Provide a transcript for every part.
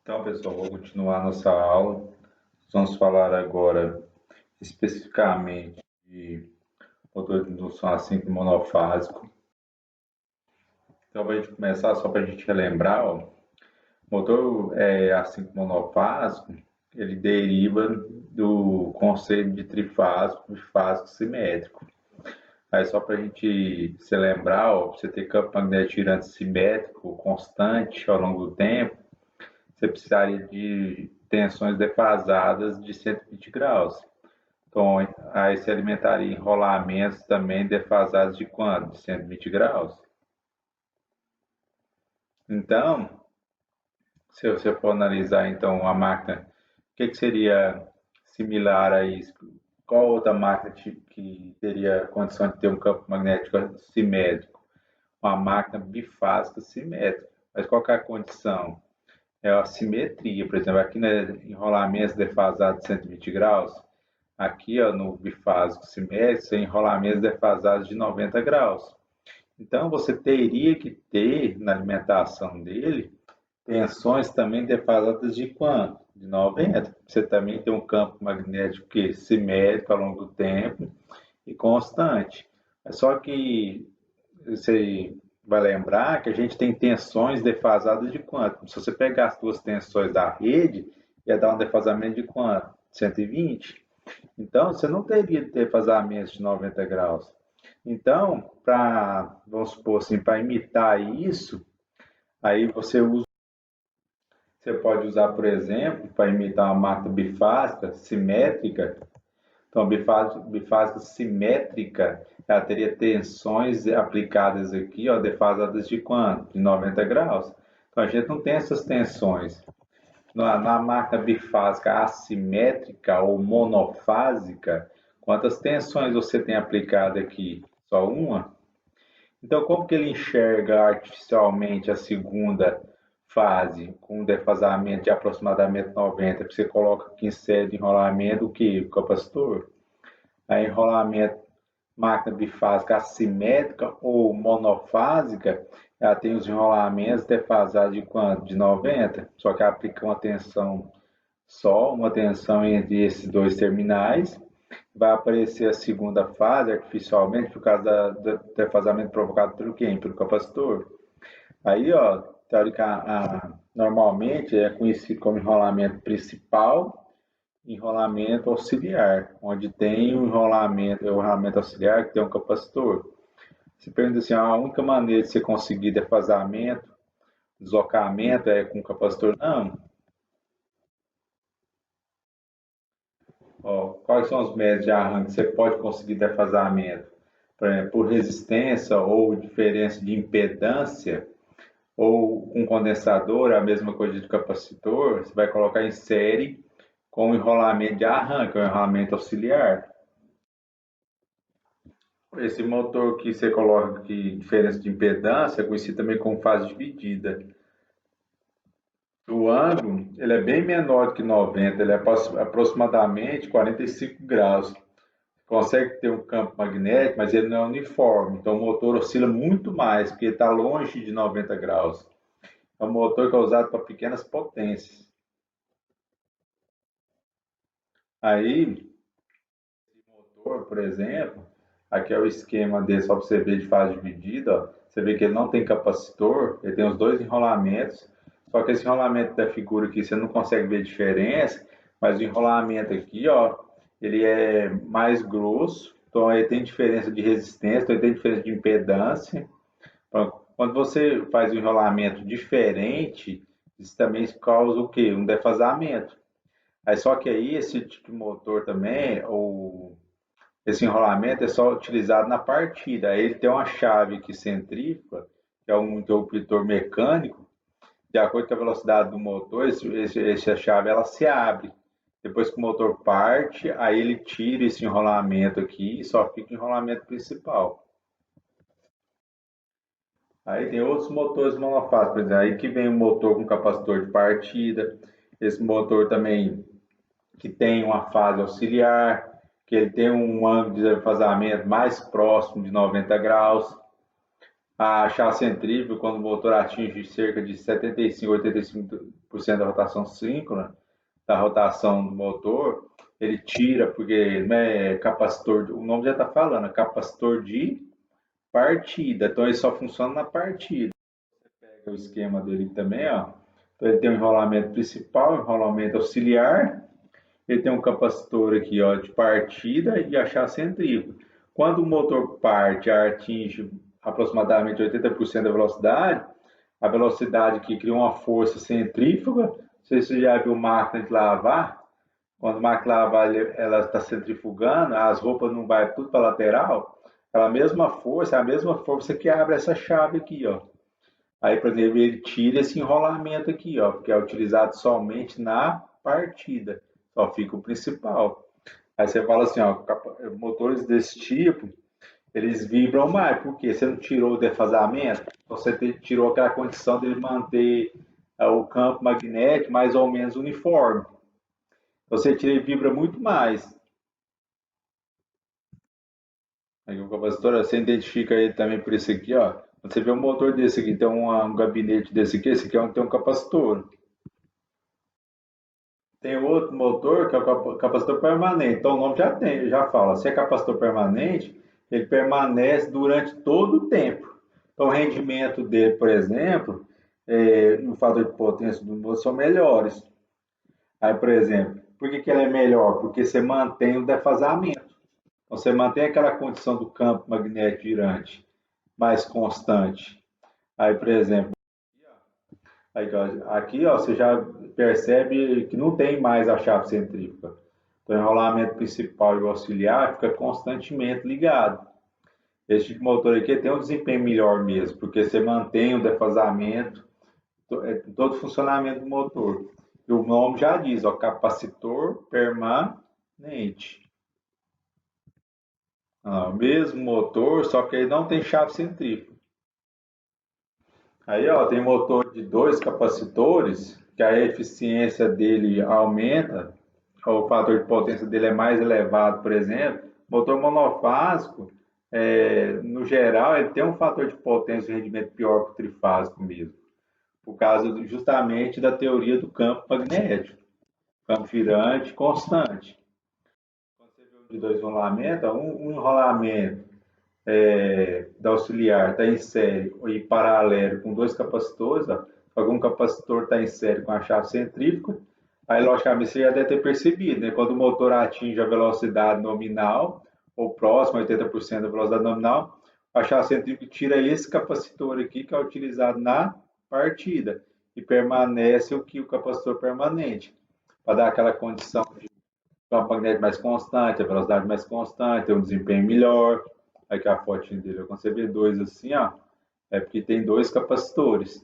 Então, pessoal, vou continuar nossa aula. Vamos falar agora especificamente de motor de indução assíncrono monofásico. Então, para a gente começar, só para a gente relembrar, ó, motor assíncrono monofásico, ele deriva do conceito de trifásico, bifásico, simétrico. Aí, só para a gente se lembrar, ó, para você ter campo magnético girante simétrico, constante ao longo do tempo, você precisaria de tensões defasadas de 120 graus. Então, aí se alimentaria em rolamentos também defasados de quanto? De 120 graus. Então, se você for analisar então a máquina, o que seria similar a isso? Qual outra máquina que teria condição de ter um campo magnético simétrico? Uma máquina bifásica simétrica. Mas qual que é a condição? É a simetria, por exemplo, aqui em rolamentos defasados de 120 graus, aqui ó, no bifásico simétrico, tem rolamentos defasados de 90 graus. Então, você teria que ter na alimentação dele tensões também defasadas de quanto? De 90. Você também tem um campo magnético que simétrico ao longo do tempo e constante. É só que você vai lembrar que a gente tem tensões defasadas de quanto? Se você pegar as duas tensões da rede, ia dar um defasamento de quanto? 120. Então, você não teria defasamentos de 90 graus. Então, vamos supor assim, para imitar isso, aí você pode usar, por exemplo, para imitar uma máquina bifásica simétrica. Então, bifásica simétrica, ela teria tensões aplicadas aqui, ó, defasadas de quanto? De 90 graus. Então, a gente não tem essas tensões. Na máquina bifásica assimétrica ou monofásica, quantas tensões você tem aplicado aqui? Só uma? Então, como que ele enxerga artificialmente a segunda fase, com um defasamento de aproximadamente 90? Você coloca aqui em série de enrolamento o que? O capacitor? A enrolamento máquina bifásica assimétrica ou monofásica, ela tem os enrolamentos defasados de quanto? De 90, só que ela aplica uma tensão só, uma tensão entre esses dois terminais. Vai aparecer a segunda fase artificialmente por causa do defasamento provocado pelo quem? Pelo capacitor. Aí, ó, normalmente é conhecido como enrolamento principal, enrolamento auxiliar, onde tem o enrolamento auxiliar que tem um capacitor. Se pergunta assim, a única maneira de você conseguir defasamento, deslocamento é com capacitor? Não. Ó, quais são os métodos de arranque que você pode conseguir defasamento? Por exemplo, por resistência ou diferença de impedância, ou com condensador, a mesma coisa de capacitor, você vai colocar em série com enrolamento de arranque, um enrolamento auxiliar. Esse motor que você coloca aqui, diferença de impedância, é conhecido também como fase dividida. O ângulo ele é bem menor do que 90, ele é aproximadamente 45 graus. Consegue ter um campo magnético, mas ele não é uniforme. Então o motor oscila muito mais, porque ele está longe de 90 graus. É um motor que é usado para pequenas potências. Aí, motor, por exemplo, aqui é o esquema dele, só para você ver de fase dividida, ó. Você vê que ele não tem capacitor, ele tem os dois enrolamentos, só que esse enrolamento da figura aqui você não consegue ver a diferença, mas o enrolamento aqui, ó, ele é mais grosso, então ele tem diferença de resistência, então ele tem diferença de impedância. Então, quando você faz um enrolamento diferente, isso também causa o quê? Um defasamento. Aí só que aí esse tipo de motor também, esse enrolamento é só utilizado na partida. Aí ele tem uma chave aqui centrífuga, que é um interruptor mecânico, de acordo com a velocidade do motor, essa chave ela se abre. Depois que o motor parte, aí ele tira esse enrolamento aqui e só fica o enrolamento principal. Aí tem outros motores monofásicos, por exemplo, aí que vem o motor com capacitor de partida, esse motor também que tem uma fase auxiliar, que ele tem um ângulo de defasamento mais próximo de 90 graus. A chave centrífuga, quando o motor atinge cerca de 75, 85% da rotação síncrona, da rotação do motor, ele tira, porque não é capacitor, o nome já está falando, é capacitor de partida, então ele só funciona na partida. Pega o esquema dele também, ó. Então ele tem um enrolamento principal, um enrolamento auxiliar, ele tem um capacitor aqui, ó, de partida e a chave centrífuga. Quando o motor parte, atinge aproximadamente 80% da velocidade, a velocidade que cria uma força centrífuga. Não sei se você já viu máquina de lavar, quando a máquina de lavar ela está centrifugando, as roupas não vai tudo para a lateral, aquela mesma força, a mesma força que abre essa chave aqui, ó. Aí, por exemplo, ele tira esse enrolamento aqui, ó, porque é utilizado somente na partida. Só fica o principal. Aí você fala assim, ó, motores desse tipo, eles vibram mais, porque você não tirou o defasamento, você tirou aquela condição de manter o campo magnético mais ou menos uniforme. Você tira e vibra muito mais. Aí o capacitor, você identifica ele também por esse aqui, ó. Você vê um motor desse aqui, tem um gabinete desse aqui, esse aqui tem um capacitor. Tem outro motor que é o capacitor permanente. Então o nome já tem, já fala. Se é capacitor permanente, ele permanece durante todo o tempo. Então o rendimento dele, por exemplo, o fator de potência do motor são melhores. Aí, por exemplo, por que ele é melhor? Porque você mantém o defasamento. Então, você mantém aquela condição do campo magnético girante mais constante. Aí, por exemplo, aí, aqui ó, você já percebe que não tem mais a chave centrífuga. Então, o enrolamento principal e o auxiliar fica constantemente ligado. Esse tipo de motor aqui tem um desempenho melhor mesmo, porque você mantém o defasamento, todo o funcionamento do motor. E o nome já diz, ó, capacitor permanente. O mesmo motor, só que ele não tem chave centrífuga. Aí, ó, tem motor de dois capacitores, que a eficiência dele aumenta, o fator de potência dele é mais elevado, por exemplo. Motor monofásico, no geral, ele tem um fator de potência e rendimento pior que o trifásico mesmo, por causa justamente da teoria do campo magnético, campo girante constante. Quando você vê um de dois enrolamentos, um enrolamento da auxiliar está em série e paralelo com dois capacitores, ó. Algum capacitor está em série com a chave centrífuga, aí logicamente você já deve ter percebido, né? Quando o motor atinge a velocidade nominal, ou próximo a 80% da velocidade nominal, a chave centrífuga tira esse capacitor aqui que é utilizado na partida e permanece o capacitor permanente, para dar aquela condição de campo magnético mais constante, a velocidade mais constante, ter um desempenho melhor. Aqui a fotinha dele, quando você vê dois assim, ó, é porque tem dois capacitores.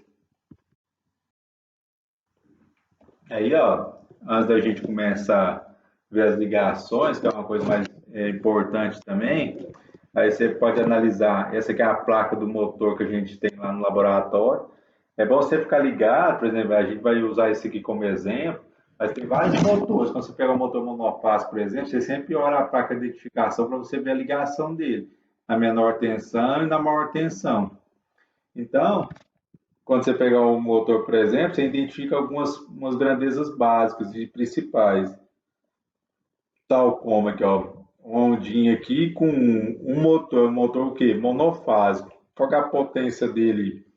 Aí, ó, antes da gente começar a ver as ligações, que é uma coisa mais importante também, aí você pode analisar, essa aqui é a placa do motor que a gente tem lá no laboratório. É bom você ficar ligado, por exemplo, a gente vai usar esse aqui como exemplo, mas tem vários motores. Quando você pega o motor monofásico, por exemplo, você sempre olha a placa de identificação para você ver a ligação dele, na menor tensão e na maior tensão. Então, quando você pegar o motor, por exemplo, você identifica umas grandezas básicas e principais, tal como aqui, ó, uma ondinha aqui com um motor o quê? Monofásico. Qual que é a potência dele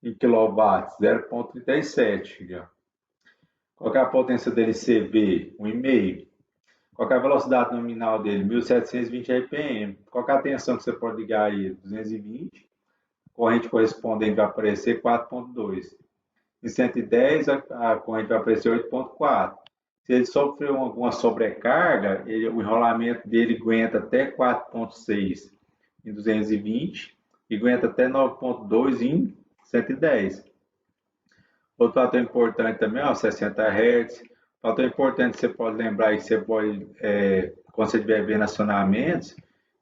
em quilowatts? 0,37. Qual que é a potência dele CV? 1,5. Qual que é a velocidade nominal dele? 1.720 RPM. Qual que é a tensão que você pode ligar aí? 220. Corrente correspondente vai aparecer 4,2. Em 110, a corrente vai aparecer 8,4. Se ele sofreu alguma sobrecarga, o enrolamento dele aguenta até 4,6 em 220 e aguenta até 9,2 em 110. Outro fator importante também é os 60 Hz. Fator importante que você pode lembrar que você pode, quando você estiver vendo acionamentos,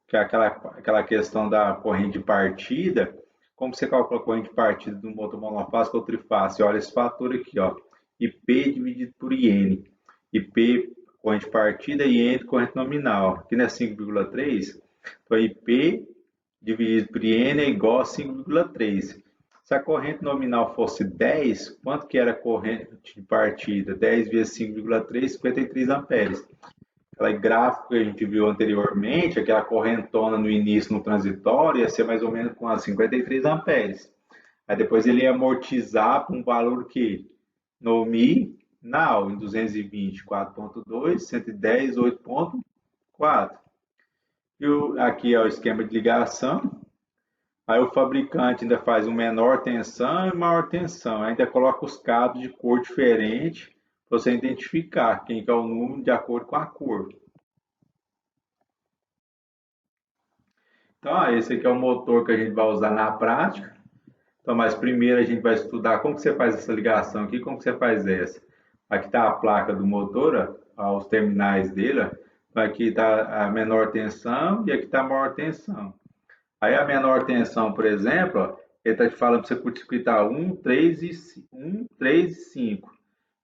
que é aquela questão da corrente de partida, como você calcula a corrente de partida do motor monofásico ou trifásico? Olha esse fator aqui, ó, IP dividido por IN. IP, corrente de partida, e IN, corrente nominal. Aqui não é 5,3, então IP dividido por N é igual a 5,3. Se a corrente nominal fosse 10, quanto que era a corrente de partida? 10 vezes 5,3, 53 amperes. Aquele gráfico que a gente viu anteriormente, aquela correntona no início no transitório, ia ser mais ou menos com as 53 amperes. Aí depois ele ia amortizar para um valor que nominal em 220, 4.2, 110, 8.4. E aqui é o esquema de ligação. Aí o fabricante ainda faz um menor tensão e maior tensão. Ainda coloca os cabos de cor diferente para você identificar quem que é o número de acordo com a cor. Então, esse aqui é o motor que a gente vai usar na prática. Então, mas primeiro a gente vai estudar como que você faz essa ligação aqui, como que você faz essa. Aqui está a placa do motor, ó, os terminais dele. Ó. Aqui está a menor tensão e aqui está a maior tensão. Aí a menor tensão, por exemplo, ó, ele está te falando para você curto-circuitar 1, 3 e 5.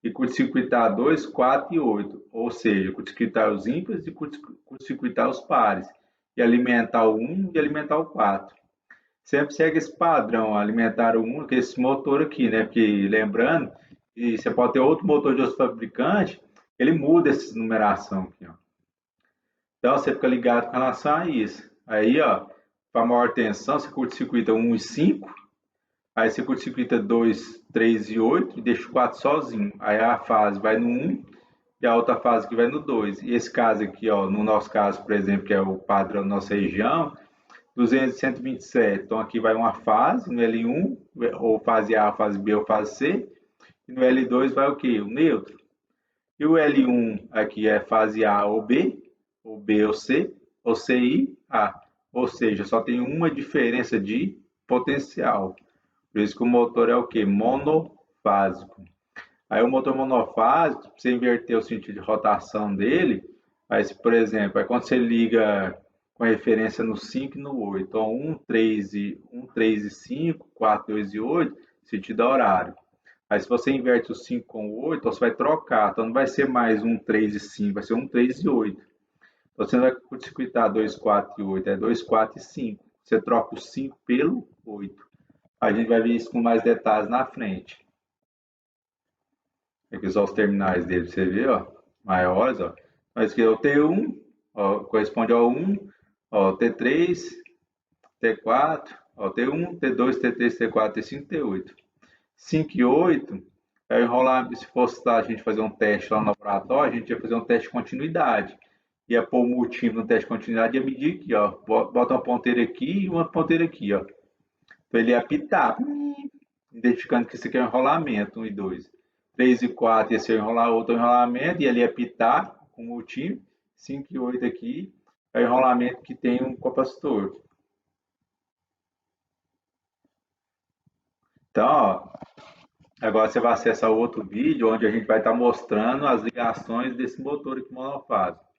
E curto-circuitar 2, 4 e 8. Ou seja, curto-circuitar os ímpares e curto-circuitar os pares. E alimentar o 1 e alimentar o 4. Sempre segue esse padrão, alimentar o 1, que é esse motor aqui, né? Porque lembrando, que você pode ter outro motor de outro fabricante, ele muda essa numeração aqui, ó. Então você fica ligado com relação a isso. Aí, ó, para maior tensão, você curto-circuita 1 e 5, aí você curto-circuita 2, 3 e 8 e deixa o 4 sozinho. Aí a fase vai no 1 e a outra fase que vai no 2. E esse caso aqui, ó, no nosso caso, por exemplo, que é o padrão da nossa região, 200 e 127. Então aqui vai uma fase no L1, ou fase A, fase B ou fase C. E no L2 vai o quê? O neutro. E o L1 aqui é fase A ou B ou C, ou CI, A. Ou seja, só tem uma diferença de potencial. Por isso que o motor é o quê? Monofásico. Aí o motor monofásico, para você inverter o sentido de rotação dele, aí, por exemplo, é quando você liga com referência no 5 e no 8. Então, 1, 3 e 5, 4, 2 e 8, sentido horário. Aí, se você inverte o 5 com o 8, então você vai trocar. Então, não vai ser mais 1, 3 e 5, vai ser 1, 3 e 8. Então, você não vai curto-circuitar 2, 4 e 8, é 2, 4 e 5. Você troca o 5 pelo 8. A gente vai ver isso com mais detalhes na frente. Aqui só os terminais dele, você vê, ó, maiores, ó. Mas aqui é o T1, ó, corresponde ao 1, ó, T3, T4, ó, T1, T2, T3, T4, T5, T8. 5 e 8, é enrolar, se fosse a gente fazer um teste lá no laboratório, a gente ia fazer um teste de continuidade. Ia pôr o multímetro no teste de continuidade e ia medir aqui, ó. Bota uma ponteira aqui e uma ponteira aqui, ó. Então ele ia apitar, identificando que isso aqui é um enrolamento, 1 e 2. 3 e 4 ia ser enrolar outro enrolamento, e ali apitar com o multímetro. 5 e 8 aqui é o enrolamento que tem um capacitor. Então, ó, agora você vai acessar o outro vídeo, onde a gente vai estar mostrando as ligações desse motor aqui monofásico.